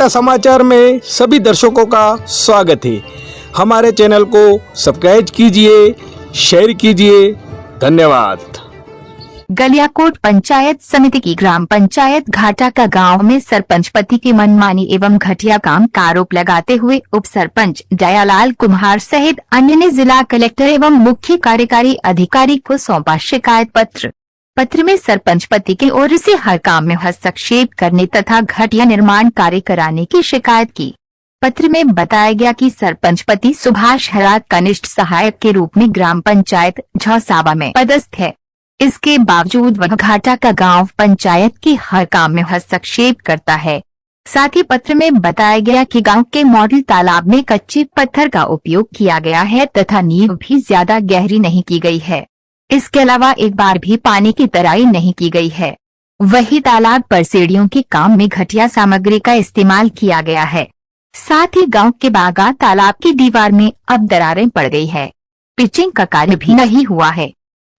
सत्ता समाचार में सभी दर्शकों का स्वागत है। हमारे चैनल को सब्सक्राइब कीजिए, शेयर कीजिए। धन्यवाद। गलियाकोट पंचायत समिति की ग्राम पंचायत घाटा का गांव में सरपंच पति की मनमानी एवं घटिया काम का आरोप लगाते हुए उप सरपंच दयालाल कुम्हार सहित अन्य ने जिला कलेक्टर एवं मुख्य कार्यकारी अधिकारी को सौंपा शिकायत पत्र। पत्र में सरपंच पति की ओर से हर काम में हस्तक्षेप करने तथा घटिया निर्माण कार्य कराने की शिकायत की। पत्र में बताया गया कि सरपंच पति सुभाष हरात कनिष्ठ सहायक के रूप में ग्राम पंचायत झौसावा में पदस्थ है। इसके बावजूद वह घाटा का गांव पंचायत के हर काम में हस्तक्षेप करता है। साथ ही पत्र में बताया गया कि गांव के मॉडल तालाब में कच्चे पत्थर का उपयोग किया गया है तथा नींव भी ज्यादा गहरी नहीं की गई है। इसके अलावा एक बार भी पानी की तराई नहीं की गई है। वही तालाब पर सीढ़ियों के काम में घटिया सामग्री का इस्तेमाल किया गया है। साथ ही गांव के बागा तालाब की दीवार में अब दरारें पड़ गई है। पिचिंग का कार्य भी नहीं हुआ है।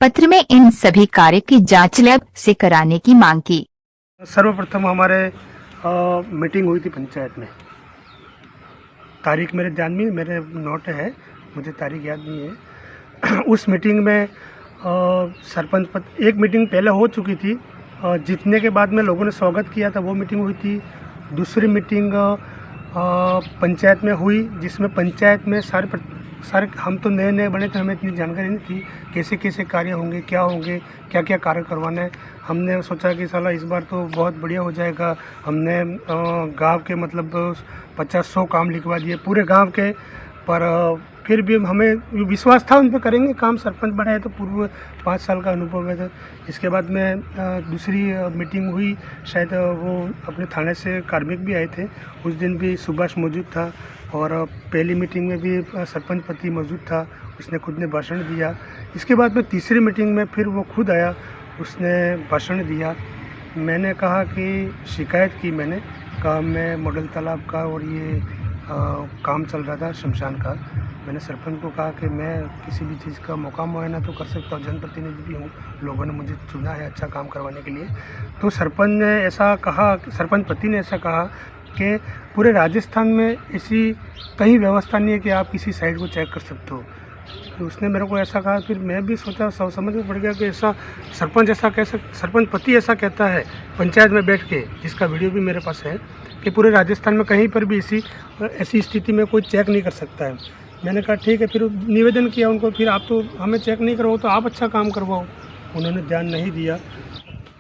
पत्र में इन सभी कार्य की जांच लैब से कराने की मांग की। सर्वप्रथम हमारे मीटिंग हुई थी पंचायत में। तारीख मेरे ध्यान में, मेरे नोट है, मुझे तारीख याद नहीं है। उस मीटिंग में सरपंच पद एक मीटिंग पहले हो चुकी थी। जीतने के बाद में लोगों ने स्वागत किया था, वो मीटिंग हुई थी। दूसरी मीटिंग पंचायत में हुई, जिसमें पंचायत में सारे हम तो नए नए बने थे, हमें इतनी जानकारी नहीं थी कैसे कैसे कार्य होंगे, क्या क्या कार्य करवाना है। हमने सोचा कि साला इस बार तो बहुत बढ़िया हो जाएगा। हमने गांव के मतलब 50-100 काम लिखवा दिए पूरे गांव के, पर फिर भी हमें विश्वास था उन पर करेंगे काम। सरपंच बना है तो पूर्व 5 साल का अनुभव है। तो इसके बाद में दूसरी मीटिंग हुई, शायद वो अपने थाने से कार्मिक भी आए थे। उस दिन भी सुभाष मौजूद था और पहली मीटिंग में भी सरपंच पति मौजूद था, उसने खुद ने भाषण दिया। इसके बाद में तीसरी मीटिंग में फिर वो खुद आया, उसने भाषण दिया। मैंने कहा कि शिकायत की, मैंने कहा मैं मॉडल तालाब का और ये काम चल रहा था शमशान का। मैंने सरपंच को कहा कि मैं किसी भी चीज़ का मौका मुआयना तो कर सकता हूँ, जनप्रतिनिधि भी हूँ, लोगों ने मुझे चुना है अच्छा काम करवाने के लिए। तो सरपंच ने ऐसा कहा, सरपंच पति ने ऐसा कहा कि पूरे राजस्थान में ऐसी कहीं व्यवस्था नहीं है कि आप किसी साइट को चेक कर सकते हो। तो उसने मेरे को ऐसा कहा। फिर मैं भी सोचा, समझ में पड़ गया कि ऐसा सरपंच ऐसा सरपंच पति ऐसा कहता है पंचायत में बैठ के, जिसका वीडियो भी मेरे पास है, कि पूरे राजस्थान में कहीं पर भी ऐसी स्थिति में कोई चेक नहीं कर सकता है। मैंने कहा ठीक है, फिर निवेदन किया उनको, फिर आप तो हमें चेक नहीं करवाओ तो आप अच्छा काम करवाओ। उन्होंने ध्यान नहीं दिया।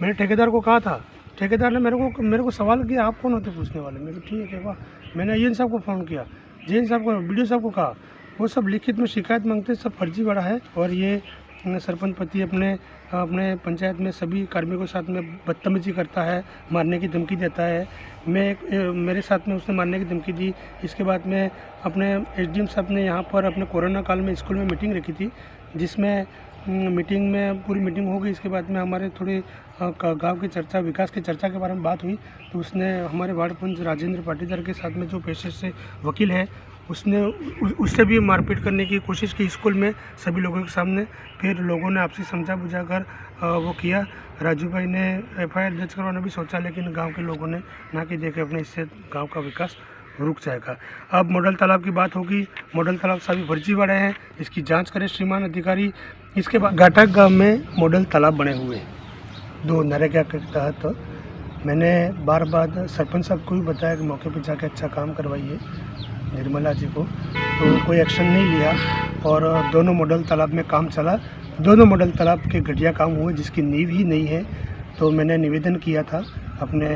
मैंने ठेकेदार को कहा था, ठेकेदार ने मेरे को सवाल किया, आप कौन होते पूछने वाले। मैं ठीक है, वाह। मैंने AN साहब को फ़ोन किया, JN साहब को, BDO साहब को कहा। वो सब लिखित में शिकायत मांगते, सब फर्जी बड़ा है। और ये सरपंच पति अपने पंचायत में सभी कार्मिकों के साथ में बदतमीजी करता है, मारने की धमकी देता है। मेरे साथ में उसने मारने की धमकी दी। इसके बाद में अपने SDM साहब ने यहाँ पर अपने कोरोना काल में स्कूल में मीटिंग रखी थी, जिसमें मीटिंग में पूरी मीटिंग हो गई। इसके बाद में हमारे थोड़ी गांव की चर्चा, विकास की चर्चा के बारे में बात हुई। तो उसने हमारे वार्ड पंच राजेंद्र पाटीदार के साथ में जो पेशे से वकील है, उससे भी मारपीट करने की कोशिश की स्कूल में सभी लोगों के सामने। फिर लोगों ने आपसी समझा बुझा कर वो किया। राजू भाई ने FIR दर्ज करवाना भी सोचा, लेकिन गांव के लोगों ने ना कि देखे अपने, इससे गांव का विकास रुक जाएगा। अब मॉडल तालाब की बात होगी। मॉडल तालाब सभी फर्जी बड़े हैं, इसकी जांच करें श्रीमान अधिकारी। इसके बाद घाटा गाँव में मॉडल तालाब बने हुए हैं 2 नरेगा के तहत। तो मैंने बार सरपंच साहब को भी बताया कि मौके पर जाकर अच्छा काम करवाइए निर्मला जी को, तो कोई एक्शन नहीं लिया। और दोनों मॉडल तालाब में काम चला, दोनों मॉडल तालाब के घटिया काम हुए जिसकी नींव ही नहीं है। तो मैंने निवेदन किया था अपने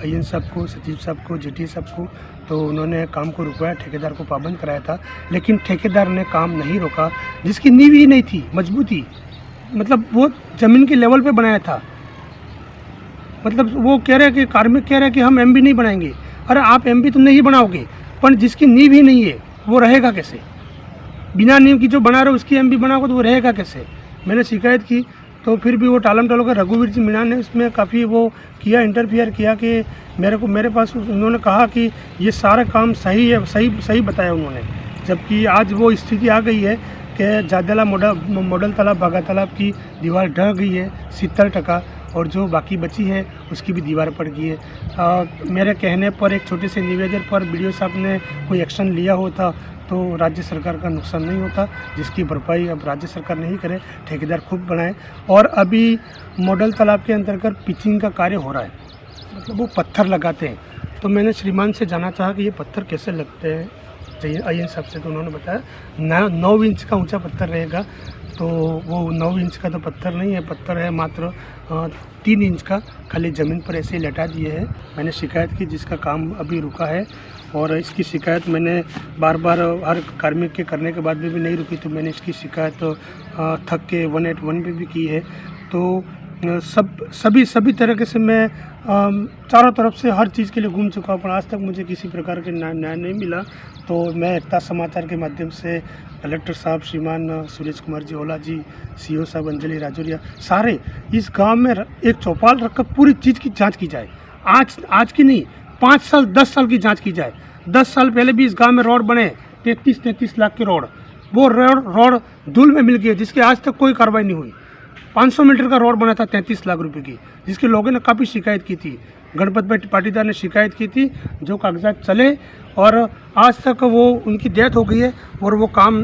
AN साहब को, सचिव साहब को, JT साहब को। तो उन्होंने काम को रुकवाया, ठेकेदार को पाबंद कराया था, लेकिन ठेकेदार ने काम नहीं रोका, जिसकी नींव ही नहीं थी, मजबूती। मतलब वो ज़मीन के लेवल पे बनाया था। मतलब वो कह रहे कि कार्मिक कह रहे कि हम MB नहीं बनाएंगे। अरे आप MB तो नहीं बनाओगे, पर जिसकी नींव ही नहीं है वो रहेगा कैसे? बिना नींव की जो बना रहे हो उसकी MB बनाओगे तो वो रहेगा कैसे? मैंने शिकायत की, तो फिर भी वो टालम टलो का रघुवीर जी मीणा ने इसमें काफ़ी वो किया, इंटरफियर किया कि मेरे पास उन्होंने कहा कि ये सारा काम सही है, सही बताया उन्होंने। जबकि आज वो स्थिति आ गई है कि जादेला मॉडल तालाब, बागा तालाब की दीवार ढह गई है 70%। और जो बाकी बची है उसकी भी दीवार पड़ गई है। मेरे कहने पर एक छोटे से निवेदन पर बीडीओ साहब ने कोई एक्शन लिया होता तो राज्य सरकार का नुकसान नहीं होता, जिसकी भरपाई अब राज्य सरकार नहीं करे, ठेकेदार खुद बनाए। और अभी मॉडल तालाब के अंतर्गत पिचिंग का कार्य हो रहा है, मतलब वो पत्थर लगाते हैं। तो मैंने श्रीमान से जाना चाहा कि ये पत्थर कैसे लगते हैं चाहिए आई साहब से, तो उन्होंने बताया 9 इंच का ऊंचा पत्थर रहेगा। तो वो 9 इंच का तो पत्थर नहीं है, पत्थर है मात्र 3 इंच का, खाली ज़मीन पर ऐसे ही लटा दिए हैं। मैंने शिकायत की, जिसका काम अभी रुका है, और इसकी शिकायत मैंने बार बार हर कार्मिक के करने के बाद भी नहीं रुकी, तो मैंने इसकी शिकायत थक के 181 पे भी की है। तो सभी तरीके से मैं चारों तरफ से हर चीज़ के लिए घूम चुका हूँ, पर आज तक मुझे किसी प्रकार के न्याय नहीं मिला। तो मैं एकता समाचार के माध्यम से कलेक्टर साहब श्रीमान सुरेश कुमार जी ओला जी, सीओ साहब अंजलि राजौरिया, सारे इस गांव में एक चौपाल रखकर पूरी चीज़ की जांच की जाए। आज की नहीं, 5 साल 10 साल की जांच की जाए। 10 साल पहले भी इस गांव में रोड बने 33 लाख के रोड, वो रोड धूल में मिल गई, जिसकी आज तक कोई कार्रवाई नहीं हुई। 500 मीटर का रोड बना था 33 लाख रुपए की, जिसके लोगों ने काफ़ी शिकायत की थी। गणपत भाई पाटीदार ने शिकायत की थी, जो कागजात चले, और आज तक वो उनकी डेथ हो गई है और वो काम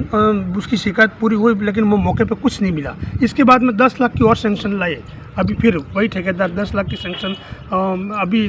उसकी शिकायत पूरी हुई, लेकिन वो मौके पे कुछ नहीं मिला। इसके बाद में 10 लाख की और सेंक्शन लाए, अभी फिर वही ठेकेदार 10 लाख की सेंक्शन अभी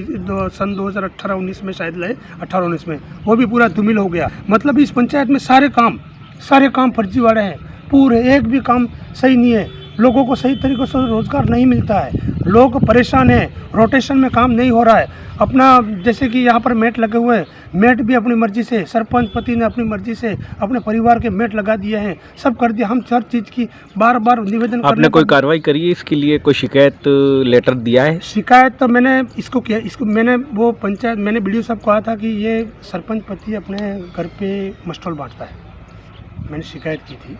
सन 2018-19 में शायद लाए, 18-19 में, वो भी पूरा धूमिल हो गया। मतलब इस पंचायत में सारे काम फर्जीवाड़े हैं, पूरे एक भी काम सही नहीं है। लोगों को सही तरीके से रोज़गार नहीं मिलता है, लोग परेशान हैं, रोटेशन में काम नहीं हो रहा है। अपना जैसे कि यहाँ पर मेट लगे हुए हैं, मेट भी अपनी मर्जी से, सरपंच पति ने अपनी मर्जी से अपने परिवार के मेट लगा दिए हैं, सब कर दिया। हम हर चीज़ की बार बार निवेदन आपने कोई कार्रवाई करी है इसके लिए, कोई शिकायत लेटर दिया है? शिकायत तो मैंने इसको किया, इसको मैंने वो पंचायत, मैंने बीडीओ साहब को कहा था कि ये सरपंच पति अपने घर पे मस्टोल बांटता है, मैंने शिकायत की थी।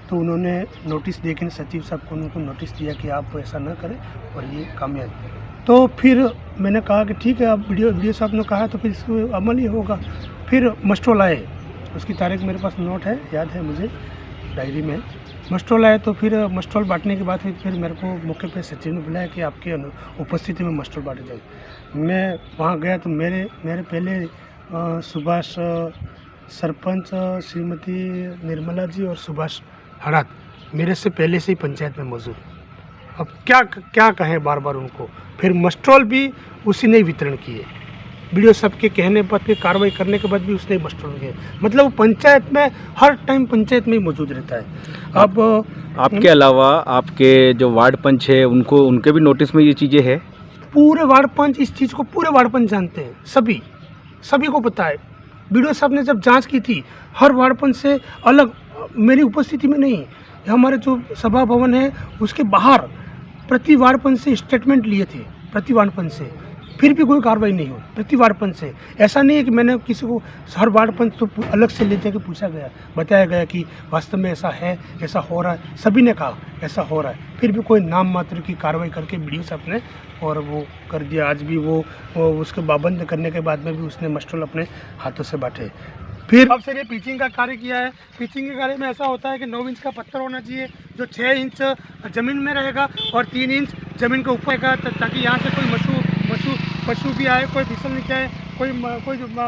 तो उन्होंने नोटिस दे के सचिव साहब को उनको नोटिस दिया कि आप ऐसा ना करें और ये कामयाब। तो फिर मैंने कहा कि ठीक है, अब बीडीओ साहब ने कहा तो फिर इसको अमल ही होगा। फिर मस्टोल आए, उसकी तारीख मेरे पास नोट है, याद है मुझे डायरी में। मस्टोल आए तो फिर मस्टोल बांटने के बाद फिर मेरे को मौके पे सचिव ने बुलाया कि आपके उपस्थिति में मस्टोल बांटे जाए। मैं वहाँ गया तो मेरे पहले सुभाष सरपंच श्रीमती निर्मला जी और सुभाष हड़ात मेरे से पहले से ही पंचायत में मौजूद। अब क्या कहें बार बार उनको। फिर मस्टोल भी उसी ने वितरण किए, बीडीओ साहब के कहने पर फिर कार्रवाई करने के बाद भी उसने मस्टोल किए। मतलब वो पंचायत में हर टाइम पंचायत में ही मौजूद रहता है। अब आपके अलावा आपके जो वार्ड पंच है उनके भी नोटिस में ये चीज़ें हैं? पूरे वार्ड पंच इस चीज़ को पूरे वार्ड पंच जानते हैं, सभी को पता है। बीडीओ साहब ने जब जांच की थी, हर वार्ड पंच से अलग, मेरी उपस्थिति में नहीं, हमारे जो सभा भवन है उसके बाहर प्रति वार्ड पंच से स्टेटमेंट लिए थे, प्रति वार्ड पंच से, फिर भी कोई कार्रवाई नहीं हुई। प्रति वार्ड पंच से ऐसा नहीं है कि मैंने किसी को, हर वार्ड पंच तो अलग से ले जाकर पूछा गया, बताया गया कि वास्तव में ऐसा है, ऐसा हो रहा है, सभी ने कहा ऐसा हो रहा है, फिर भी कोई नाम मात्र की कार्रवाई करके बीडीओ साहब ने और वो कर दिया। आज भी वो उसके पाबंद करने के बाद में भी उसने मस्टोल अपने हाथों से बांटे। फिर अब सर ये पिचिंग का कार्य किया है। पिचिंग के कार्य में ऐसा होता है कि 9 इंच का पत्थर होना चाहिए, जो 6 इंच ज़मीन में रहेगा और 3 इंच ज़मीन के ऊपर रहेगा, ताकि यहाँ से कोई पशु भी आए, कोई फिसल नहीं जाए, कोई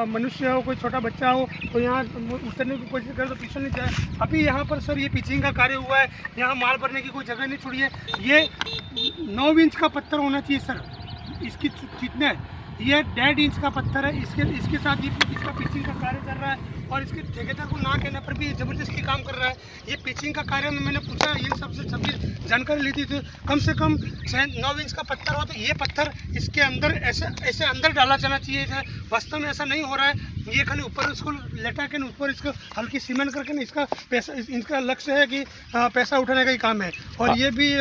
मनुष्य हो, कोई छोटा बच्चा हो तो यहाँ उतरने की कोशिश करे तो फिसल नहीं जाए। अभी यहाँ पर सर ये पिचिंग का कार्य हुआ है, यहाँ माल भरने की कोई जगह नहीं छोड़ी है। ये 9 इंच का पत्थर होना चाहिए सर, इसकी कितने, ये 1.5 इंच का पत्थर है। इसके साथ ही इसका पिचिंग का कार्य चल रहा है और इसके ठेकेदार को ना कहने पर भी ज़बरदस्ती काम कर रहा है। ये पिचिंग का कार्य में मैंने पूछा, ये सबसे सभी जानकारी ली थी, तो कम से कम 9 इंच का पत्थर हो तो ये पत्थर इसके अंदर ऐसे अंदर डाला जाना चाहिए। वास्तव में ऐसा नहीं हो रहा है। ये खाली ऊपर इसको लेटा के ऊपर इसको हल्की सीमेंट करके ना इसका पैसा, इनका लक्ष्य है कि पैसा उठाने का ही काम है। और ये भी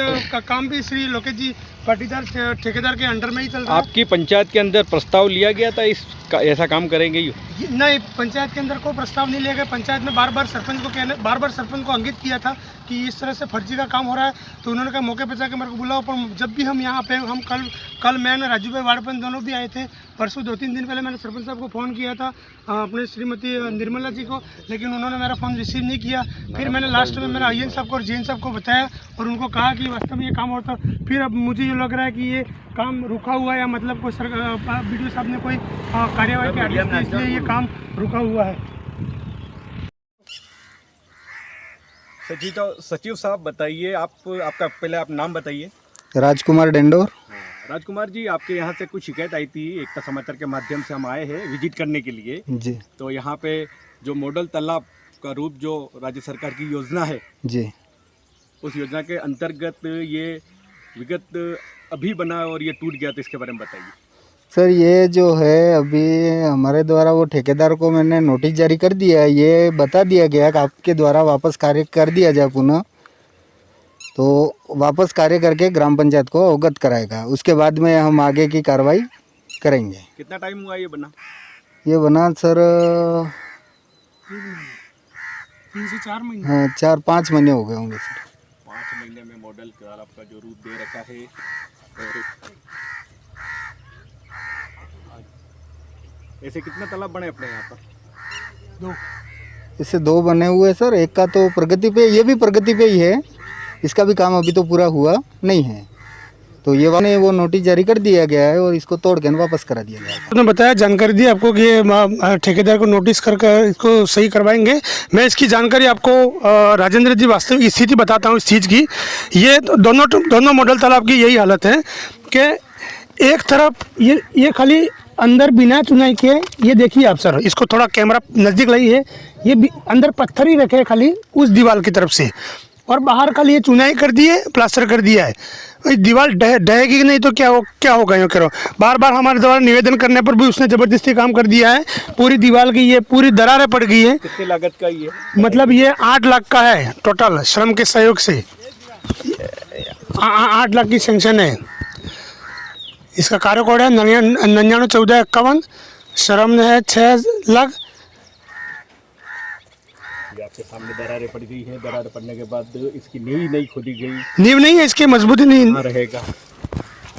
काम भी श्री लोकेश जी पाटीदार ठेकेदार के अंडर में ही चल रहा है। आपकी पंचायत के अंदर प्रस्ताव लिया गया था ऐसा काम करेंगे? नहीं, पंचायत के अंदर कोई प्रस्ताव नहीं लिया गया। पंचायत में बार बार सरपंच को अंकित किया था कि इस तरह से फर्जी का काम हो रहा है, तो उन्होंने कहा मौके पर जाकर मेरे को बुलाओ। पर जब भी हम यहाँ पे, हम कल मैं और राजू भाई वार्ड पंच दोनों भी आए थे। परसों 2-3 दिन पहले मैंने सरपंच साहब को फ़ोन किया था, अपने श्रीमती निर्मला जी को, लेकिन उन्होंने मेरा फ़ोन रिसीव नहीं किया। फिर मैंने लास्ट में मेरा IN साहब को और JN साहब को बताया और उनको कहा कि वास्तव में ये काम होता। फिर अब मुझे ये लग रहा है कि ये काम रुका हुआ है या मतलब कोई वीडियो साहब ने कोई कार्यवाही के आदेश दिए इसलिए ये काम रुका हुआ है। सचिव साहब बताइए, आपका पहले आप नाम बताइए। राजकुमार डेंडोर। राजकुमार जी, आपके यहाँ से कुछ शिकायत आई थी, एकता समाचार के माध्यम से हम आए हैं विजिट करने के लिए जी। तो यहाँ पे जो मॉडल तालाब का रूप जो राज्य सरकार की योजना है जी, उस योजना के अंतर्गत ये विगत अभी बना और ये टूट गया, तो इसके बारे में बताइए। सर ये जो है अभी हमारे द्वारा वो ठेकेदार को मैंने नोटिस जारी कर दिया है, ये बता दिया गया कि आपके द्वारा वापस कार्य कर दिया जाए पुनः, तो वापस कार्य करके ग्राम पंचायत को अवगत कराएगा, उसके बाद में हम आगे की कार्रवाई करेंगे। कितना टाइम हुआ ये बना? ये बना सर 3 से 4 महीने। हाँ 4-5 महीने हो गए होंगे सर। 5 महीने में मॉडल तालाब का जो रूप दे रखा है और ऐसे कितने तालाब बने अपने यहाँ पर? 2। इससे 2 बने हुए सर, एक का तो प्रगति पे, ये भी प्रगति पे ही है, इसका भी काम अभी तो पूरा हुआ नहीं है, तो ये वाले वो नोटिस जारी कर दिया गया है और इसको तोड़ के वापस करा दिया गया है। आपने बताया, जानकारी दी आपको कि ये ठेकेदार को नोटिस कर इसको सही करवाएंगे। मैं इसकी जानकारी आपको राजेंद्र जी वास्तविक स्थिति बताता हूँ इस चीज़ की। ये दोनों मॉडल तालाब की यही हालत है कि एक तरफ ये खाली अंदर बिना चुनाई के, ये देखिए आप सर, इसको थोड़ा कैमरा नज़दीक लाइए, ये अंदर पत्थर ही रखे खाली उस दीवार की तरफ से, और बाहर खाली ये चुनाई कर दिए, प्लास्टर कर दिया है। दीवार डहेगी नहीं तो क्या होगा यूँ करो। बार बार हमारे द्वारा निवेदन करने पर भी उसने ज़बरदस्ती काम कर दिया है। पूरी दीवार की ये पूरी दरारें पड़ गई है। कितनी लागत का ये? मतलब ये 8 लाख का है टोटल, श्रम के सहयोग से 8 लाख की सेंक्शन है। इसका कार्य कोड है 991451, श्रम है 6 लाख। आपके सामने दरारें पड़ गई है, दरार पड़ने के बाद इसकी नींव नहीं खोदी गई। नींव नहीं है, इसकी मजबूती नहीं रहेगा,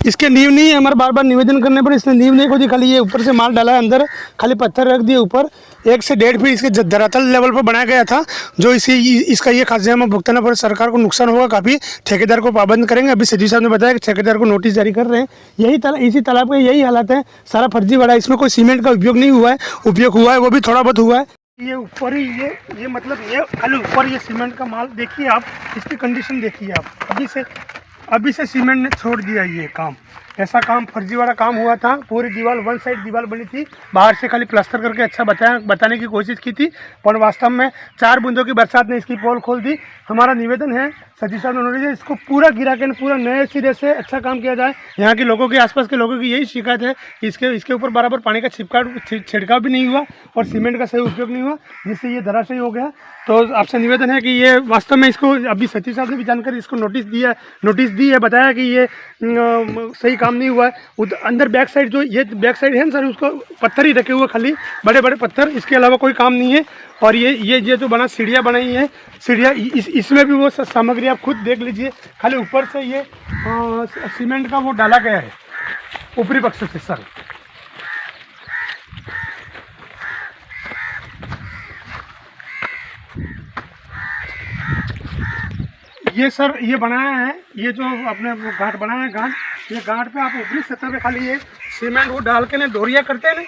इसके नींव नहीं है। हमारे बार बार निवेदन करने पर इसने नींव नहीं खोदी, खाली ये ऊपर से माल डाला है, अंदर खाली पत्थर रख दिए ऊपर। 1 से 1.5 फीट इसके धरातल लेवल पर बनाया गया था, जो इसका ये खासियत भुगताना पर सरकार को नुकसान होगा काफ़ी। ठेकेदार को पाबंद करेंगे। अभी सचिव साहब ने बताया कि ठेकेदार को नोटिस जारी कर रहे हैं। इसी तालाब का यही हालत है, सारा फर्जीवाड़ा। इसमें कोई सीमेंट का उपयोग नहीं हुआ है, उपयोग हुआ है वो भी थोड़ा बहुत हुआ है। ये ऊपर ही ये मतलब ये खाली ऊपर ये सीमेंट का माल देखिए आप, इसकी कंडीशन देखिए आप। अभी से सीमेंट ने छोड़ दिया ये काम। ऐसा काम फर्जीवाड़ा काम हुआ था। पूरी दीवार 1 साइड दीवार बनी थी, बाहर से खाली प्लास्टर करके अच्छा बताने की कोशिश की थी, पर वास्तव में 4 बूंदों की बरसात ने इसकी पोल खोल दी। हमारा निवेदन है सचिव साहब ने, इसको पूरा गिरा के पूरा नए सिरे से अच्छा काम किया जाए। यहाँ के लोगों के आसपास के लोगों की यही शिकायत है कि इसके ऊपर बराबर पानी का छिड़काव भी नहीं हुआ और सीमेंट का सही उपयोग नहीं हुआ, जिससे ये धराशायी हो गया। तो आपसे निवेदन है कि ये वास्तव में इसको अभी सचिव साहब ने भी जानकर इसको नोटिस दी है, बताया कि ये सही काम नहीं हुआ है। अंदर बैक साइड जो ये बैक साइड है ना सर, उसको पत्थर ही रखे हुए, खाली बड़े बड़े पत्थर, इसके अलावा कोई काम नहीं है। और ये जो बना सीढ़ियाँ बनाई है, सीढ़ियाँ इसमें भी वो सामग्री आप खुद देख लीजिए, खाली ऊपर से ये सीमेंट का वो डाला गया है ऊपरी पक्ष से सर। ये सर ये बनाया है, ये जो अपने वो घाट बनाया है, ये घाट पे आप ऊपरी सतह पे खाली ये सीमेंट वो डाल के ना डोरिया करते हैं ना,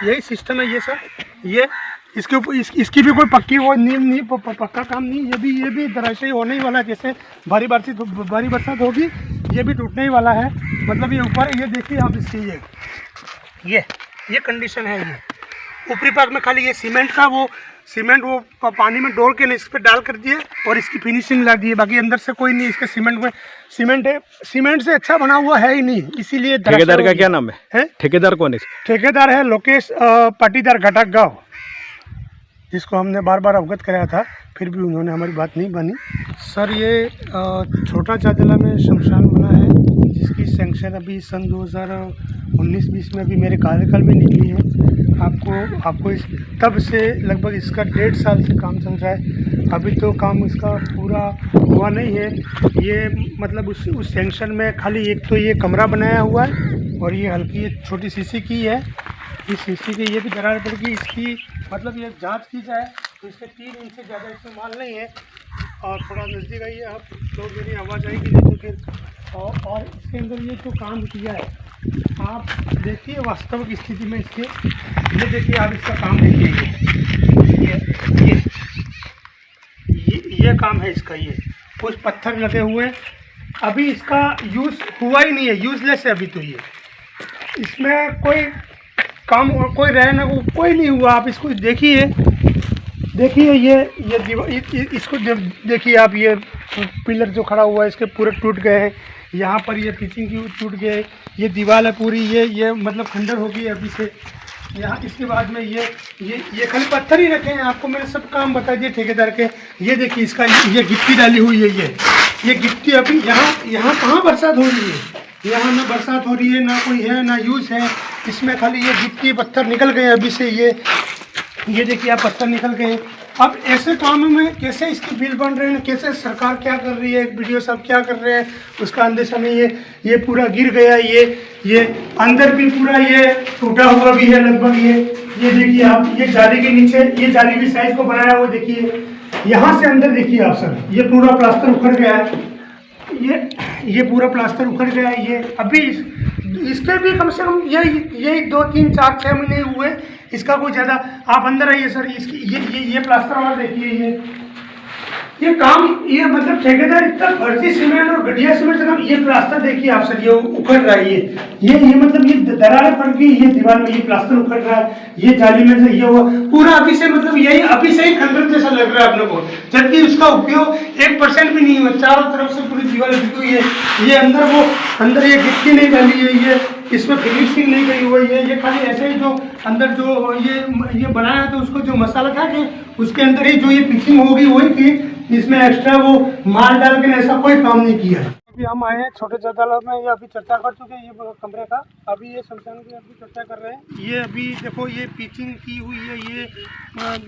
यही सिस्टम है ये सर। ये इसके ऊपर इसकी भी कोई पक्की वो नींव नहीं, पक्का काम नहीं। ये भी दराशायी होने ही वाला है। जैसे भारी बरसात होगी ये भी टूटने ही वाला है। मतलब ये ऊपर ये देखिए आप, इसकी ये कंडीशन है। ये ऊपरी भाग में खाली ये सीमेंट वो पानी में डोल के इस पर डाल कर दिए और इसकी फिनिशिंग ला दी है। बाकी अंदर से कोई नहीं, इसके सीमेंट से अच्छा बना हुआ है ही नहीं, इसीलिए। ठेकेदार का क्या नाम है? ठेकेदार कौन है? ठेकेदार है लोकेश पाटीदार घाटा गाँव, जिसको हमने बार बार अवगत कराया था, फिर भी उन्होंने हमारी बात नहीं मानी। सर ये छोटा चादला में शमशान बना है, जिसकी सेंक्शन अभी सन 2019-20 में भी मेरे कार्यकाल में निकली है। आपको इस तब से लगभग इसका 1.5 साल से काम चल रहा है। अभी तो काम इसका पूरा हुआ नहीं है। ये मतलब उस सेंक्शन में खाली एक तो ये कमरा बनाया हुआ है और ये हल्की छोटी शीशी की है। इस शीशी की ये भी दरार पड़ गई। इसकी मतलब ये जांच की जाए तो इसके 3 इंच से ज़्यादा इसमें माल नहीं है। और थोड़ा नज़दीक आइए आप, तो मेरी आवाज़ आएगी नहीं तो फिर और इसके अंदर ये जो काम किया है, आप देखिए वास्तविक स्थिति में इसके, ये देखिए आप इसका काम देखिए, ये काम है इसका। ये कुछ पत्थर लगे हुए हैं, अभी इसका यूज़ हुआ ही नहीं है, यूज़लेस है अभी तो। ये इसमें कोई काम और कोई रहना कोई नहीं हुआ। आप इसको देखिए, ये दीवार, इसको देखिए आप, ये पिलर जो खड़ा हुआ है इसके पूरे टूट गए हैं। यहाँ पर ये पिचिंग की टूट गए, ये दीवार है पूरी, ये मतलब खंडर हो गई अभी से। यहाँ इसके बाद में ये खाली पत्थर ही रखे हैं। आपको मैंने सब काम बता दिए ठेकेदार के। ये देखिए इसका, ये गिट्टी डाली हुई है, ये गिट्टी अभी यहाँ कहाँ बरसात हो रही है, यहाँ ना बरसात हो रही है, ना कोई है, ना यूज़ है। इसमें खाली ये गिट्टी पत्थर निकल गए अभी से। ये देखिए आप, पत्थर निकल गए। अब ऐसे कामों में कैसे इसके बिल बन रहे हैं, कैसे सरकार क्या कर रही है, वीडियो सब क्या कर रहे हैं, उसका अंदेशा नहीं है। ये पूरा गिर गया, ये अंदर भी पूरा ये टूटा हुआ भी है लगभग। ये देखिए आप, ये जाली के नीचे, ये जाली भी साइज को बनाया हुआ देखिए। यहाँ से अंदर देखिए आप सर, ये पूरा प्लास्टर उखड़ गया है, ये पूरा प्लास्टर उखड़ गया है। ये अभी इसके भी कम से कम यही 2, 3, 4, 6 महीने हुए, इसका कोई ज़्यादा। आप अंदर आइए सर, इसकी ये प्लास्टर वाला देखिए, ये काम, ये मतलब ठेकेदार इतना फर्जी सीमेंट और घटिया सीमेंट से काम। ये प्लास्टर देखिए आप सर, ये उखड़ रहा है, ये मतलब ये दरारें पड़ गई, ये दीवार में ये प्लास्टर उखड़ रहा है, ये जाली में से ये हुआ पूरा अभी से, मतलब यही अभी से ही खंडर जैसा लग रहा है अपने को, जबकि उसका उपयोग 1% भी नहीं हुआ। चारों तरफ से पूरी दीवार बिकी हुई है। ये अंदर ये गिट्टी नहीं डाली है, ये इसमें फिनिशिंग नहीं गई हुई है। ये खाली ऐसे ही जो अंदर जो ये बनाया तो उसको जो मसाला था कि उसके अंदर ही जो ये पिचिंग होगी वही की, इसमें एक्स्ट्रा वो माल डाल के ऐसा कोई काम नहीं किया। अभी हम आए हैं छोटे अदालत में, ये अभी चर्चा कर चुके हैं ये कमरे का। अभी ये शमशान की अभी चर्चा कर रहे हैं। ये अभी देखो, ये पिचिंग की हुई है, ये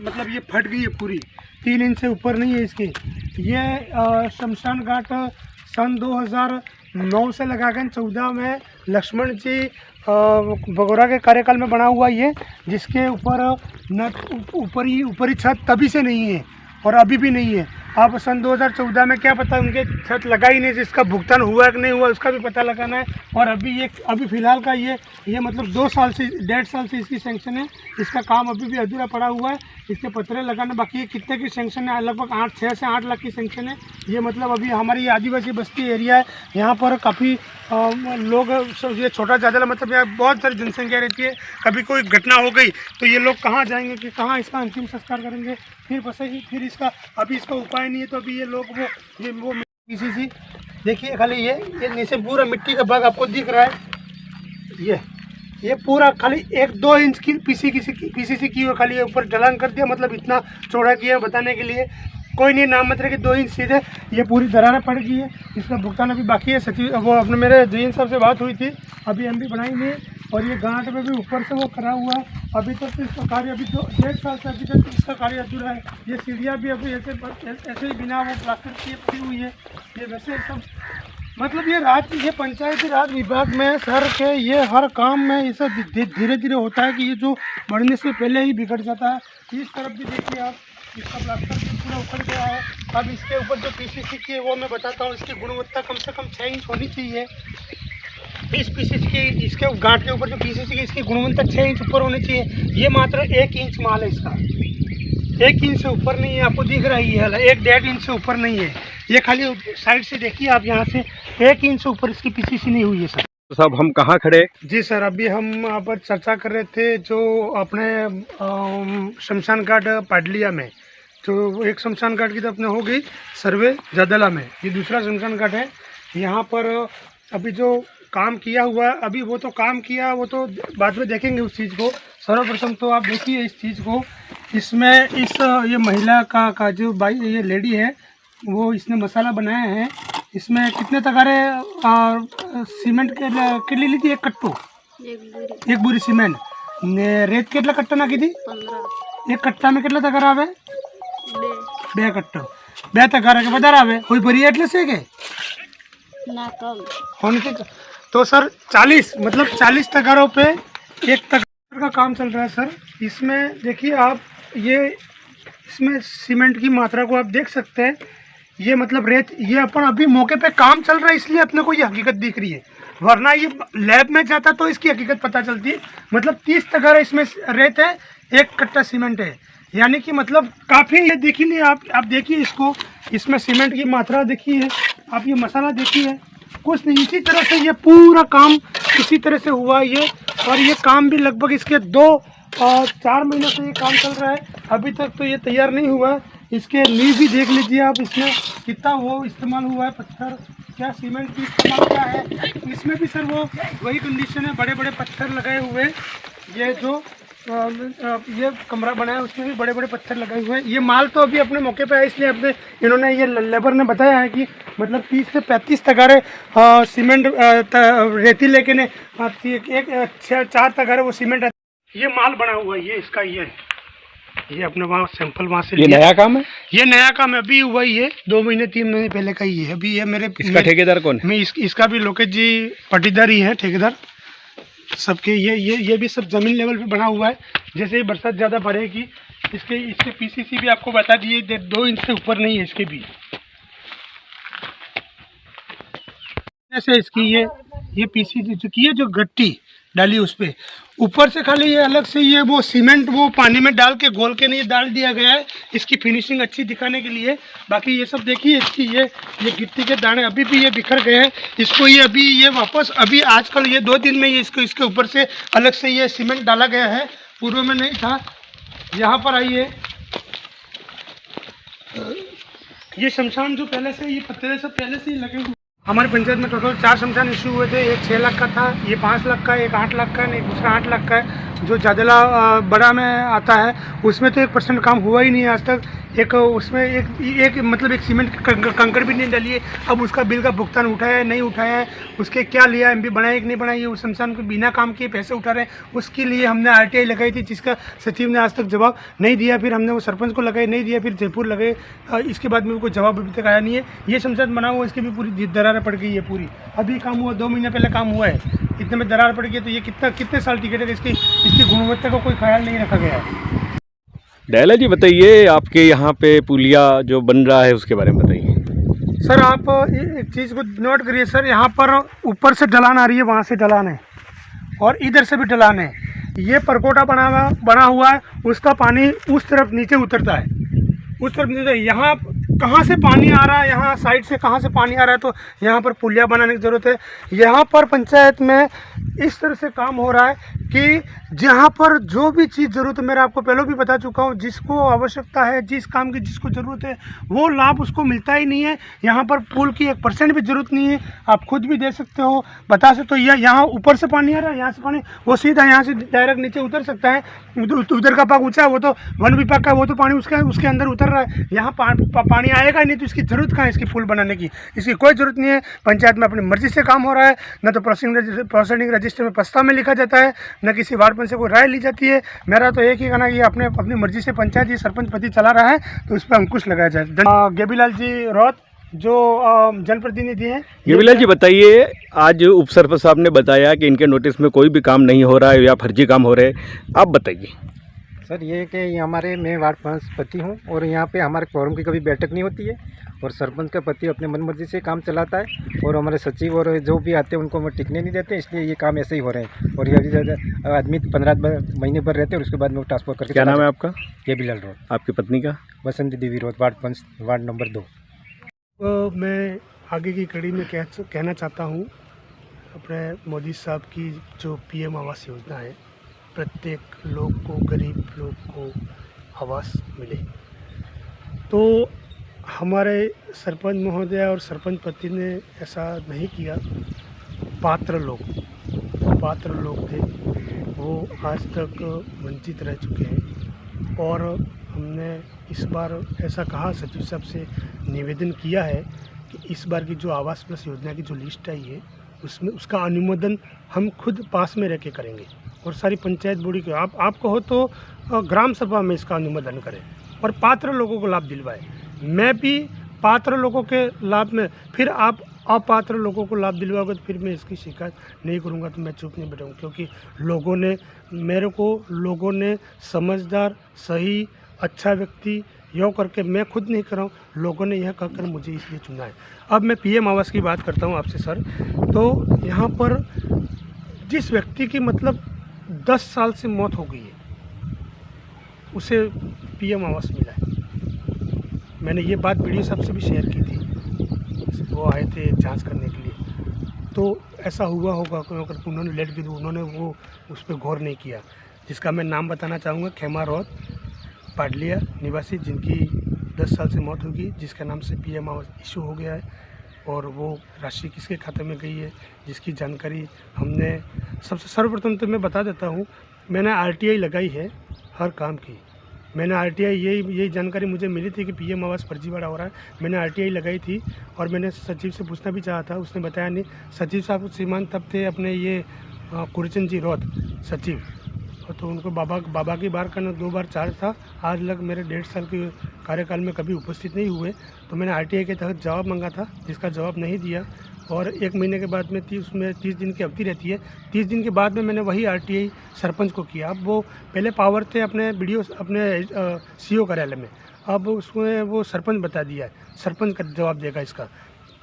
मतलब ये फट गई है पूरी, 3 इंच से ऊपर नहीं है इसकी। ये शमशान घाट सन 2009 से लगाकर 14 में लक्ष्मण जी बगोरा के कार्यकाल में बना हुआ ये, जिसके ऊपर न ऊपरी छत तभी से नहीं है और अभी भी नहीं है। अब सन 2014 में क्या पता उनके छत लगा ही नहीं, जिसका भुगतान हुआ कि नहीं हुआ उसका भी पता लगाना है। और अभी फ़िलहाल का ये मतलब 2 साल से 1.5 साल से इसकी सेंक्शन है। इसका काम अभी भी अधूरा पड़ा हुआ है, इसके पत्रे लगाना बाकी है। कितने की सेंक्शन है? लगभग 6 से 8 लाख की सेंक्शन है। ये मतलब अभी हमारी आदिवासी बस्ती एरिया है, यहाँ पर काफ़ी लोग, ये छोटा ज़्यादा मतलब यहाँ बहुत सारी जनसंख्या रहती है। कभी कोई घटना हो गई तो ये लोग कहाँ जाएंगे, कि कहाँ इसका अंतिम संस्कार करेंगे, फिर इसका अभी इसका उपाय नहीं है। तो अभी ये लोग वो किसी सी देखिए, खाली ये नीचे पूरा मिट्टी का भाग आपको दिख रहा है। ये पूरा खाली 1-2 इंच की पीसीसी की और खाली ऊपर ढलान कर दिया, मतलब इतना चौड़ा किया बताने के लिए। कोई नहीं, नाम मत रहे कि 2 इंच सीधे, ये पूरी दरारें पड़ गई है। इसका भुगतान अभी बाकी है। सचिव वो अपने मेरे जैन साहब से बात हुई थी, अभी हम भी बनाई नहीं। और ये गांठ में भी ऊपर से वो करा हुआ है। अभी तक तो इसका कार्य अभी 1.5 साल से अभी तक इसका कार्य अधूरा है। ये सीढ़ियाँ भी अभी ऐसे ही बिना वो प्लास्टर की पड़ी हुई है। ये वैसे सब मतलब ये पंचायती राज विभाग में सर के ये हर काम में ये सब धीरे धीरे होता है कि ये जो बढ़ने से पहले ही बिगड़ जाता है। इस तरफ भी देखिए आप, इसका प्लास्टर भी पूरा उखड़ गया है। अब इसके ऊपर जो पीसीसी की है वो मैं बताता हूँ, इसकी गुणवत्ता कम से कम 6 इंच होनी चाहिए। इस पीसीसी की, इसके गांठ के ऊपर जो पीसीसी की, इसकी गुणवत्ता 6 इंच ऊपर होनी चाहिए। ये मात्र 1 इंच माल है इसका, 1 इंच से ऊपर नहीं है। आपको दिख रहा है ये 1-1.5 इंच से ऊपर नहीं है। ये खाली साइड से देखिए आप, यहाँ से 1 इंच से ऊपर इसकी पीसीसी नहीं हुई है सर। तो साहब हम कहाँ खड़े? जी सर, अभी हम यहाँ पर चर्चा कर रहे थे जो अपने शमशान घाट पाडलिया में, जो एक शमशान घाट की तो अपने हो गई सर्वे जदला में, ये दूसरा शमशान घाट है। यहाँ पर अभी जो काम किया हुआ है, अभी वो तो काम किया, वो तो बाद में देखेंगे उस चीज़ को। सर्वप्रथम तो आप देखिए इस चीज़ को, इसमें ये महिला का जो ये लेडी है, वो इसने मसाला बनाया है। इसमें कितने तगारे सीमेंट के लिए ली थी? 1 कट्टू, 1 बोरी सीमेंट ने रेत केटला कट्टा ना की थी? 15। 1 कट्टा में कितना तगार आवे? 2 कट्टो, 2 तगार के बजार आवे। कोई भरी एटले से के ना कम होने के तो सर 40 तगारों पे 1 तगार का काम चल रहा है सर। इसमें देखिए आप, इसमें सीमेंट की मात्रा को आप देख सकते हैं। ये मतलब रेत, ये अपन अभी मौके पे काम चल रहा है इसलिए अपने को ये हकीकत दिख रही है, वरना ये लैब में जाता तो इसकी हकीकत पता चलती। मतलब 30 तगारा इसमें रेत है, 1 कट्टा सीमेंट है, यानी कि मतलब काफ़ी, ये देखिए नहीं आप देखिए इसको, इसमें सीमेंट की मात्रा देखिए, आप ये मसाला देखिए, कुछ नहीं। इसी तरह से ये पूरा काम इसी तरह से हुआ ये, और ये काम भी लगभग इसके 2-4 महीनों से ये काम चल रहा है, अभी तक तो ये तैयार नहीं हुआ। इसके नींव भी देख लीजिए आप, इसमें कितना वो इस्तेमाल हुआ है, पत्थर क्या, सीमेंट की इस्तेमाल क्या है। इसमें भी सर वो वही कंडीशन है, बड़े बड़े पत्थर लगाए हुए। ये जो ये कमरा बना है उसमें भी बड़े बड़े पत्थर लगाए हुए हैं। ये माल तो अभी अपने मौके पे है, इसलिए अपने इन्होंने ये लेबर ने बताया है कि मतलब 30 से 35 तगारे सीमेंट रेती लेके ने 4 तगारे वो सीमेंट, ये माल बना हुआ है। ये इसका ये अपने वहाँ सैंपल वहाँ से, ये नया काम है, ये नया काम है, अभी हुआ ही है, 2 महीने 3 महीने पहले का ही है। अभी ये मेरे इसका ठेकेदार कौन है? मैं इसका भी लोकेश जी पाटीदार ही है ठेकेदार सबके। ये भी सब जमीन लेवल पे बना हुआ है। जैसे ही बरसात ज़्यादा बढ़ेगी, इसके पीसीसी भी आपको बता दिए 2 इंच से ऊपर नहीं है इसके भी। जैसे इसकी ये पीसीसी चुकी है, जो गट्टी डाली उस पर ऊपर से खाली ये अलग से ये वो सीमेंट वो पानी में डाल के घोल के नहीं डाल दिया गया है, इसकी फिनिशिंग अच्छी दिखाने के लिए। बाकी ये सब देखिए, इसकी ये गिट्टी के दाने अभी भी ये बिखर गए हैं। इसको ये अभी ये वापस अभी आजकल ये 2 दिन में ये इसके ऊपर से अलग से ये सीमेंट डाला गया है, पूर्व में नहीं था। यहाँ पर आइए, ये शमशान जो पहले से ये पत्थर सब पहले से ही लगे हुए। हमारी पंचायत में टोटल 4 शमशान इशू हुए थे। एक 6 लाख का था, ये 5 लाख का, एक 8 लाख का, एक दूसरा 8 लाख का है। जो जादला बड़ा में आता है उसमें तो 1% काम हुआ ही नहीं है आज तक। एक उसमें एक मतलब एक सीमेंट कंकड़ भी नहीं डाली है। अब उसका बिल का भुगतान उठाया है नहीं उठाया है, उसके क्या लिया, एमपी बनाया कि नहीं बनाई, उस शमशान को बिना काम किए पैसे उठा रहे हैं। उसके लिए हमने RTI लगाई थी, जिसका सचिव ने आज तक जवाब नहीं दिया। फिर हमने वो सरपंच को लगाई, नहीं दिया, फिर जयपुर लगाए, इसके बाद में कोई जवाब अभी तक आया नहीं है। ये शमशान बना हुआ, इसकी भी पूरी दरार पड़ गई है पूरी। अभी काम हुआ, 2 महीने पहले काम हुआ है, इतने में दरार पड़ गई। तो ये कितने साल टिकट है, इसकी गुणवत्ता का कोई ख्याल नहीं रखा गया है। डैला जी बताइए, आपके यहाँ पे पुलिया जो बन रहा है उसके बारे में बताइए। सर आप एक चीज़ को नोट करिए सर, यहाँ पर ऊपर से ढलान आ रही है, वहाँ से ढलान है और इधर से भी ढलान है। ये परकोटा बना हुआ है, उसका पानी उस तरफ नीचे उतरता है, उस तरफ नीचे। यहाँ कहाँ से पानी आ रहा है, यहाँ साइड से कहाँ से पानी आ रहा है, तो यहाँ पर पुलिया बनाने की ज़रूरत है। यहाँ पर पंचायत में इस तरह से काम हो रहा है कि जहाँ पर जो भी चीज़ ज़रूरत है, मेरा आपको पहले भी बता चुका हूँ, जिसको आवश्यकता है, जिस काम की जिसको ज़रूरत है, वो लाभ उसको मिलता ही नहीं है। यहाँ पर पुल की 1% भी ज़रूरत नहीं है, आप खुद भी दे सकते हो, बता सकते हो। यहाँ ऊपर से पानी आ रहा है, यहाँ से पानी वो सीधा यहाँ से डायरेक्ट नीचे उतर सकता है। उधर का भाग ऊँचा है, वो तो वन विभाग का, वो तो पानी उसके अंदर उतर रहा है। यहाँ पानी आएगा नहीं, तो इसकी ज़रूरत कहाँ है इसकी पुल बनाने की? इसकी कोई ज़रूरत नहीं है। पंचायत में अपनी मर्जी से काम हो रहा है, न तो प्रोसीडिंग रजिस्टर में प्रस्ताव में लिखा जाता है, न किसी वार्ड पंच से कोई राय ली जाती है। मेरा तो एक ही कहना कि अपनी मर्जी से पंचायत ये सरपंच पति चला रहा है, तो उस पर अंकुश लगाया जाए। गेबीलाल जी रौत जो जनप्रतिनिधि हैं। गेबीलाल जी बताइए, आज उप सरपंच साहब ने बताया कि इनके नोटिस में कोई भी काम नहीं हो रहा है या फर्जी काम हो रहे हैं, आप बताइए। सर ये कि मैं वार्ड पंच हूँ और यहाँ पे हमारे फोरम की कभी बैठक नहीं होती है और सरपंच का पति अपने मनमर्जी से काम चलाता है और हमारे सचिव और जो भी आते हैं उनको हम टिकने नहीं देते, इसलिए ये काम ऐसे ही हो रहे हैं। और ये ज़्यादा आदमी 15 महीने भर रहते हैं और उसके बाद में ट्रांसफर करके। क्या नाम है आपका? गेबीलाल रौत। आपकी पत्नी का? बसंती देवी रौत, वार्ड पंच, वार्ड नंबर 2। तो मैं आगे की कड़ी में कहना चाहता हूँ, अपने मोदी साहब की जो PM आवास योजना है, प्रत्येक लोग को, गरीब लोग को आवास मिले। तो हमारे सरपंच महोदय और सरपंच पति ने ऐसा नहीं किया। पात्र लोग थे, वो आज तक वंचित रह चुके हैं। और हमने इस बार ऐसा कहा, सचिव साहब से निवेदन किया है कि इस बार की जो आवास प्लस योजना की जो लिस्ट आई है, उसमें उसका अनुमोदन हम खुद पास में रह के करेंगे और सारी पंचायत बॉडी को आपको हो तो ग्राम सभा में इसका अनुमोदन करें और पात्र लोगों को लाभ दिलवाएं। मैं भी पात्र लोगों के लाभ में, फिर आप अपात्र लोगों को लाभ दिलवाओगे तो फिर मैं इसकी शिकायत नहीं करूंगा, तो मैं चुप नहीं बैठूंगा। क्योंकि लोगों ने समझदार, सही, अच्छा व्यक्ति यो करके मैं खुद नहीं कर रहा हूँ, लोगों ने यह कहकर मुझे इसलिए चुना है। अब मैं पीएम आवास की बात करता हूँ आपसे सर। तो यहाँ पर जिस व्यक्ति की मतलब 10 साल से मौत हो गई है, उसे पीएम आवास मिला है। मैंने ये बात वीडियो साहब से भी शेयर की थी, वो आए थे जांच करने के लिए। तो ऐसा हुआ होगा क्योंकि उन्होंने लेट की, उन्होंने वो उस पर गौर नहीं किया। जिसका मैं नाम बताना चाहूँगा, खेमा रौत पाडलिया निवासी, जिनकी 10 साल से मौत होगी, जिसके नाम से पीएम आवास इशू हो गया है। और वो राशि किसके खाते में गई है, जिसकी जानकारी हमने सबसे सर्वप्रथम तो मैं बता देता हूँ, मैंने आरटीआई लगाई है हर काम की। मैंने आरटीआई यही जानकारी मुझे मिली थी कि पीएम आवास फर्जीवाड़ा हो रहा है। मैंने आरटीआई लगाई थी और मैंने सचिव से पूछना भी चाहा था, उसने बताया नहीं। सचिव साहब श्रीमान तब थे अपने ये कुरचंद जी रौत सचिव, तो उनको बाबा की बार का 2 बार चार्ज था। आज लग मेरे 1.5 साल के कार्यकाल में कभी उपस्थित नहीं हुए। तो मैंने आरटीआई के तहत जवाब मांगा था, जिसका जवाब नहीं दिया। और 1 महीने के बाद में उसमें 30 दिन की अवधि रहती है। 30 दिन के बाद में मैंने वही आरटीआई सरपंच को किया। अब वो पहले पावर थे अपने सीओ कार्यालय में, अब उसमें वो सरपंच बता दिया है, सरपंच का जवाब देगा इसका।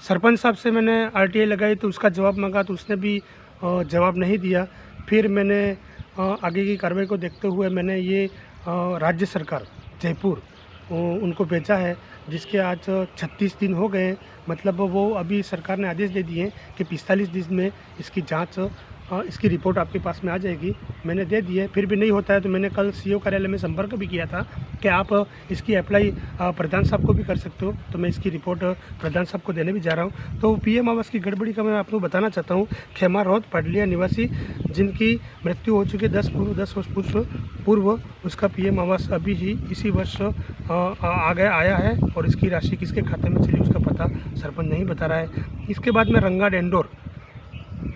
सरपंच साहब से मैंने आरटीआई लगाई तो उसका जवाब मांगा, तो उसने भी जवाब नहीं दिया। फिर मैंने आगे की कार्रवाई को देखते हुए मैंने ये राज्य सरकार जयपुर उनको भेजा है, जिसके आज 36 दिन हो गए। मतलब वो अभी सरकार ने आदेश दे दिए कि 45 दिन में इसकी जांच, इसकी रिपोर्ट आपके पास में आ जाएगी। मैंने दे दी है, फिर भी नहीं होता है तो मैंने कल सीओ कार्यालय में संपर्क भी किया था कि आप इसकी अप्लाई प्रधान साहब को भी कर सकते हो। तो मैं इसकी रिपोर्ट प्रधान साहब को देने भी जा रहा हूँ। तो पीएम आवास की गड़बड़ी का मैं आपको बताना चाहता हूँ। खेमा रौत पाडलिया निवासी, जिनकी मृत्यु हो चुकी है 10 वर्ष पूर्व, उसका पीएम आवास अभी ही इसी वर्ष आया है। और इसकी राशि किसके खाते में चली उसका पता सरपंच नहीं बता रहा है। इसके बाद में रंगा डेंडोर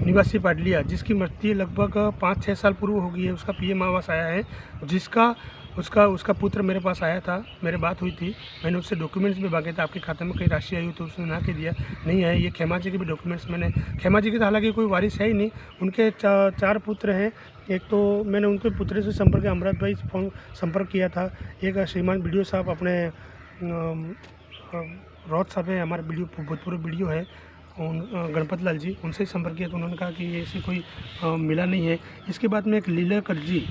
निवासी पाडलिया, जिसकी मृत्यु लगभग 5-6 साल पूर्व हो गई है, उसका पीएम आवास आया है। जिसका उसका पुत्र मेरे पास आया था, मेरे बात हुई थी, मैंने उससे डॉक्यूमेंट्स भी मांगे थे, आपके खाते में कहीं राशि आई हो, तो उसने ना कह दिया नहीं है। ये खेमा जी के भी डॉक्यूमेंट्स मैंने, खेमा जी के तो हालांकि कोई वारिस है ही नहीं, उनके 4 पुत्र हैं। एक तो मैंने उनके पुत्र से संपर्क अमृत भाई फोन संपर्क किया था, एक श्रीमान वीडियो साहब अपने रौत साहब है, हमारे वीडियो भूतपूर्व वीडियो है, गणपत लाल जी, उनसे संपर्क किया तो उन्होंने कहा कि ऐसी कोई मिला नहीं है। इसके बाद में एक लीलाकर जी,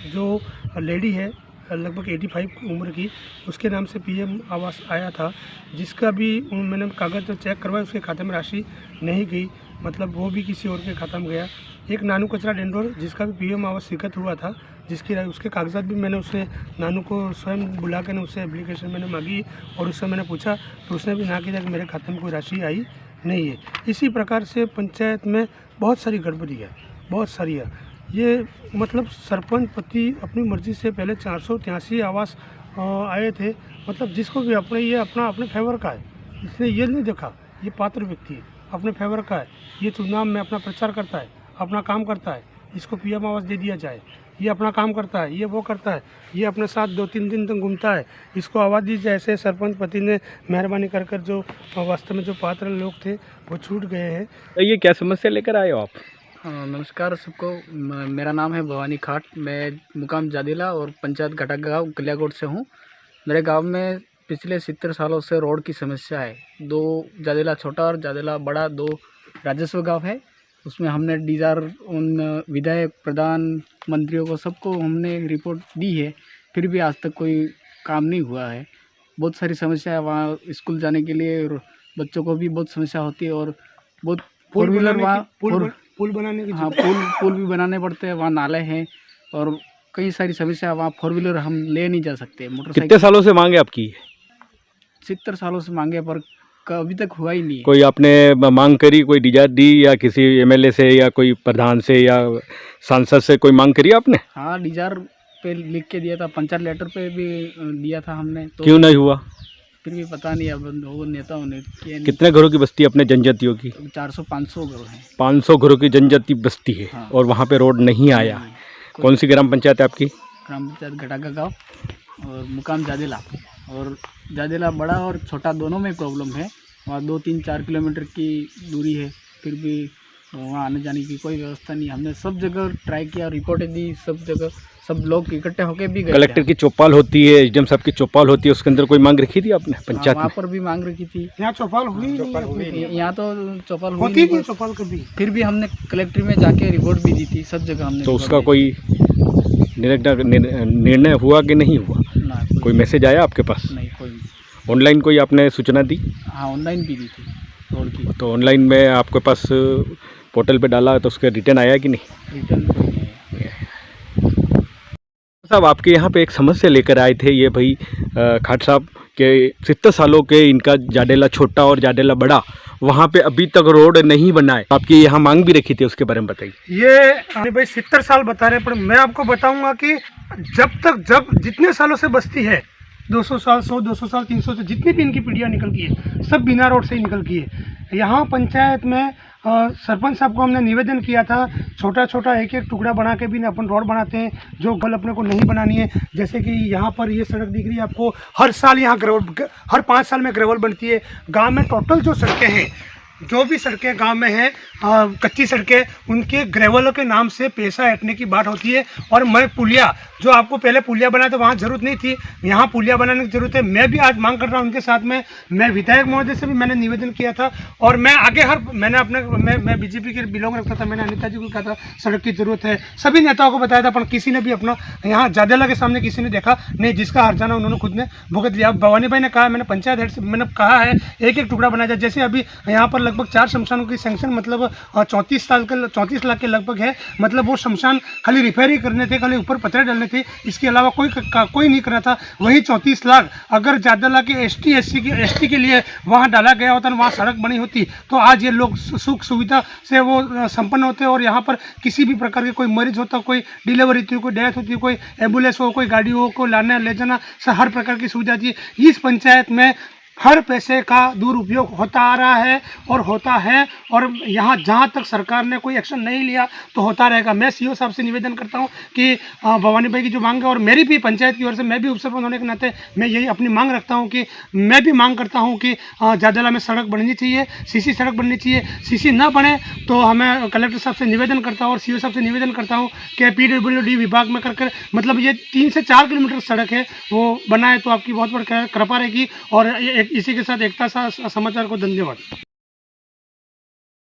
जो लेडी है लगभग 85 उम्र की, उसके नाम से पीएम आवास आया था, जिसका भी मैंने कागज़ चेक करवाया, उसके खाते में राशि नहीं गई, मतलब वो भी किसी और के खाते में गया। एक नानू कचरा डेंडोर, जिसका भी पीएम आवास स्वीकृत हुआ था, जिसकी उसके कागजात भी मैंने उससे नानू को स्वयं बुला कर उससे एप्लीकेशन मैंने मांगी और उससे मैंने पूछा तो उसने भी ना किया कि मेरे खाते में कोई राशि आई नहीं है। इसी प्रकार से पंचायत में बहुत सारी गड़बड़ी है, बहुत सारी है। ये मतलब सरपंच पति अपनी मर्जी से पहले 483 आवास आए थे, मतलब जिसको भी अपने फेवर का है, इसने ये नहीं देखा ये पात्र व्यक्ति अपने फेवर का है, ये चुनाव में अपना प्रचार करता है, अपना काम करता है, इसको पीएम आवास दे दिया जाए, ये अपना काम करता है, ये वो करता है, ये अपने साथ 2-3 दिन तक घूमता है, इसको आवाज़ दी जाए। ऐसे सरपंच पति ने मेहरबानी कर जो वास्तव में जो पात्र लोग थे वो छूट गए हैं। ये क्या समस्या लेकर आए हो आप? नमस्कार सबको, मेरा नाम है भवानी खाट, मैं मुकाम जादिला और पंचायत घटा गाँव कलियाकोट से हूँ। मेरे गांव में पिछले 70 सालों से रोड की समस्या है। 2 जादिला छोटा और जादिला बड़ा 2 राजस्व गांव है। उसमें हमने डीजार उन विधायक प्रधान मंत्रियों को सबको हमने रिपोर्ट दी है, फिर भी आज तक कोई काम नहीं हुआ है। बहुत सारी समस्या है वहाँ, स्कूल जाने के लिए बच्चों को भी बहुत समस्या होती है और बहुत 4 व्हीलर वहाँ पुल बनाने की, हाँ पुल भी बनाने पड़ते हैं, वहाँ नाले हैं और कई सारी समस्या, वहाँ 4 व्हीलर हम ले नहीं जा सकते। मोटरसाइकिल कितने सालों से मांगे आपकी? 70 सालों से मांगे पर अभी तक हुआ ही नहीं है। कोई आपने मांग करी, कोई डीजार दी या किसी एमएलए से या कोई प्रधान से या सांसद से कोई मांग करी आपने? हाँ, डीजार पे लिख के दिया था, पंचायत लेटर पे भी दिया था हमने, तो क्यों नहीं हुआ? फिर भी पता नहीं, अब वो नेताओं ने किया नहीं। कितने घरों की बस्ती अपने जनजातियों की? 400-500 घरों हैं। 500 घरों की जनजाति बस्ती है। हाँ। और वहाँ पे रोड नहीं आया। कौन सी ग्राम पंचायत है आपकी? ग्राम पंचायत घटाका गाँव और मुकाम जादिला, और जादिला बड़ा और छोटा दोनों में प्रॉब्लम है। वहाँ 2-3-4 किलोमीटर की दूरी है, फिर भी वहाँ आने जाने की कोई व्यवस्था नहीं। हमने सब जगह ट्राई किया, रिपोर्टें दी, सब जगह सब लोग इकट्ठे होके भी गए कलेक्टर थे। की चौपाल होती है, एसडीएम साहब की चौपाल होती है, उसके अंदर कोई मांग रखी थी आपने हाँ, पंचायत वहाँ में? पर भी मांग रखी थी। यहाँ चौपाल हुई नहीं है। यहाँ तो चौपाल हुई होती नहीं, नहीं पर चौपाल कभी। फिर भी हमने कलेक्ट्री में जाके रिपोर्ट भी दी थी, सब जगह हमने तो रिपोर्ट उसका दी कोई निर्णय हुआ कि नहीं हुआ? थी। ना कोई मैसेज आया आपके पास? नहीं, कोई। ऑनलाइन कोई आपने सूचना दी? हाँ, ऑनलाइन भी दी थी रोड की। तो ऑनलाइन में आपके पास पोर्टल पे डाला तो उसका रिटर्न आया कि नहीं? रिटर्न कोई नहीं है। साहब आपके यहाँ पे एक समस्या लेकर आए थे ये भाई खाट साहब के 70 सालों के इनका जाडेला छोटा और जाडेला बड़ा, वहाँ पे अभी तक रोड नहीं बना है। आपकी यहाँ मांग भी रखी थी, उसके बारे में बताइए। ये अरे भाई 70 साल बता रहे हैं, पर मैं आपको बताऊंगा कि जब जितने सालों से बस्ती है, 200 साल, 100, 200 साल, 300 से जितनी भी इनकी पीढ़ियाँ निकल गई है, सब बिना रोड से ही निकल गई है। यहाँ पंचायत में सरपंच साहब को हमने निवेदन किया था, छोटा छोटा एक एक टुकड़ा बना के भी ना अपन रोड बनाते हैं, जो गल अपने को नहीं बनानी है। जैसे कि यहाँ पर ये सड़क दिख रही है आपको, हर साल यहाँ ग्रेवल, हर 5 साल में ग्रेवल बनती है। गांव में टोटल जो सड़कें हैं, जो भी सड़कें गांव में हैं, कच्ची सड़कें, उनके ग्रेवल के नाम से पैसा हटने की बात होती है। और मैं पुलिया, जो आपको पहले पुलिया बनाया था वहाँ ज़रूरत नहीं थी, यहाँ पुलिया बनाने की ज़रूरत है। मैं भी आज मांग कर रहा हूँ उनके साथ में। मैं विधायक महोदय से भी मैंने निवेदन किया था, और मैं आगे मैंने अपने मैं बीजेपी के बिलोंग रखता था, मैंने अनिता जी को कहा था सड़क की ज़रूरत है, सभी नेताओं को बताया था, पर किसी ने भी अपना यहाँ जाडेला के सामने किसी ने देखा नहीं, जिसका हर्जाना उन्होंने खुद ने भुगत लिया। भवानी भाई ने कहा, मैंने पंचायत हेड से मैंने कहा है एक एक टुकड़ा बनाया जाए। जैसे अभी यहाँ पर लगभग 4 शमशानों की सैंक्शन, मतलब 34 लाख के लगभग है। मतलब वो शमशान खाली रिपेयर ही करने थे, खाली ऊपर पत्थर डालने थे, इसके अलावा कोई नहीं करना था। वही 34 लाख अगर जाडेला के एसटी के लिए वहाँ डाला गया होता, वहाँ सड़क बनी होती, तो आज ये लोग सुख सुविधा से वो संपन्न होते। और यहाँ पर किसी भी प्रकार के कोई मरीज होता, कोई डिलीवरी होती, कोई डेथ होती, कोई एम्बुलेंस हो, कोई गाड़ी हो, कोई लाना ले जाना, हर प्रकार की सुविधा थी। इस पंचायत में हर पैसे का दुरुपयोग होता आ रहा है और होता है, और यहाँ जहाँ तक सरकार ने कोई एक्शन नहीं लिया तो होता रहेगा। मैं सीओ साहब से निवेदन करता हूँ कि भवानी भाई की जो मांग है, और मेरी भी पंचायत की ओर से, मैं भी उपसरपंच होने के नाते मैं यही अपनी मांग रखता हूँ कि मैं भी मांग करता हूँ कि जाडेला में सड़क बननी चाहिए, सीसी सड़क बननी चाहिए। सीसी ना बने तो हमें कलेक्टर साहब से निवेदन करता हूँ और सीओ साहब से निवेदन करता हूँ कि PWD विभाग में कर मतलब ये 3 से 4 किलोमीटर सड़क है वो बनाए, तो आपकी बहुत बड़ी कृपा रहेगी। और इसी के साथ एकता समाचार को धन्यवाद।